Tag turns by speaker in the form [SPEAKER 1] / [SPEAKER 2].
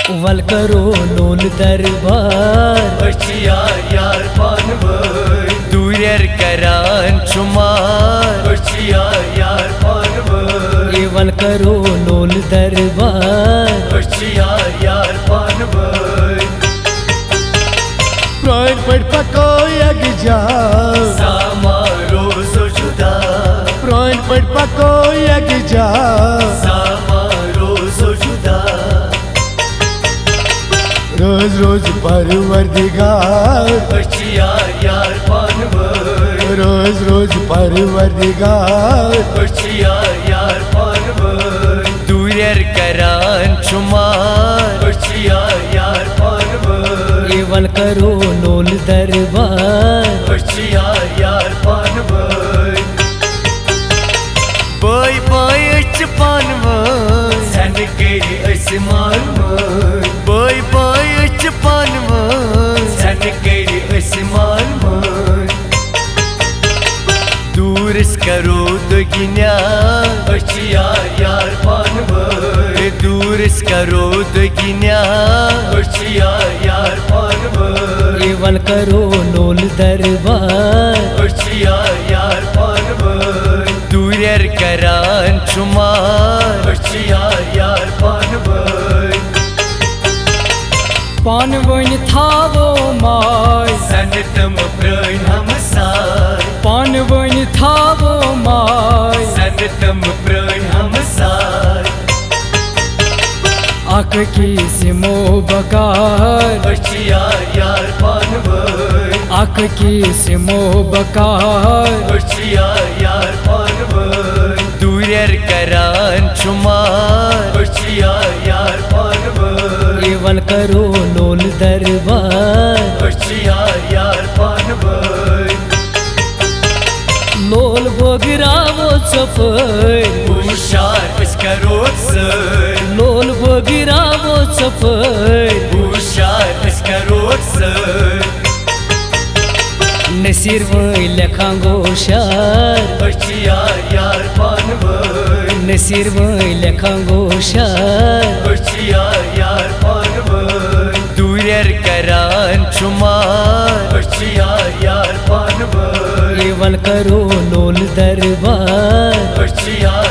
[SPEAKER 1] वल करो लोल दरबार
[SPEAKER 2] यार यार पानवर
[SPEAKER 1] दूर करान शुमार
[SPEAKER 2] यार पानवर
[SPEAKER 1] वल करो लोल दरबार
[SPEAKER 2] यार पानवर
[SPEAKER 3] प्राण पड़ पको यग जा
[SPEAKER 2] सामा रोज़ो जुदा
[SPEAKER 3] प्राण पड़ पको यग जा
[SPEAKER 2] सामा रोज़ो जुदा
[SPEAKER 3] रोज रोज परवरदिगार
[SPEAKER 2] यार पानवर
[SPEAKER 3] रोज रोज परवरदिगार
[SPEAKER 2] यार पानवर
[SPEAKER 1] दूर करान शुमार
[SPEAKER 2] यार पानवर
[SPEAKER 1] वल करो लोल दरबार
[SPEAKER 2] यार पानवर
[SPEAKER 1] बाय बाय पानवर
[SPEAKER 2] सन के असमान
[SPEAKER 1] बाय बाय पानवर
[SPEAKER 2] सन के असमान
[SPEAKER 1] दूर करो दुगिन्या
[SPEAKER 2] यार पानवर
[SPEAKER 1] दूर करो दुगिन्या
[SPEAKER 2] यार पानवर
[SPEAKER 1] वल करो लोल दरबार
[SPEAKER 2] यार पानवर
[SPEAKER 1] दूर करान शुमार
[SPEAKER 2] यार पानवर
[SPEAKER 1] पानवन थावो माय
[SPEAKER 2] सनतम प्राण हमसार
[SPEAKER 1] पानवन थावो माय
[SPEAKER 2] सनतम प्राण हमसार
[SPEAKER 1] आक की सिमो बकार
[SPEAKER 2] यार पानवर
[SPEAKER 1] आक की सिमो बकार
[SPEAKER 2] यार पानवर
[SPEAKER 1] दूर करान शुमार
[SPEAKER 2] यार पानवर
[SPEAKER 1] वल करो लोल दरबार
[SPEAKER 2] यार पानवर
[SPEAKER 1] लोल बोगरावो सफर
[SPEAKER 2] हुशार करो सर
[SPEAKER 1] लोल बोगरावो सफर
[SPEAKER 2] हुशार करो सर
[SPEAKER 1] नसीर वही लखांगो शार
[SPEAKER 2] यार पानवर
[SPEAKER 1] नसीर वही लखांगो शार
[SPEAKER 2] यार पानवर
[SPEAKER 1] दूर करान शुमार
[SPEAKER 2] यार पानवर
[SPEAKER 1] वल करो लोल दरबार
[SPEAKER 2] यार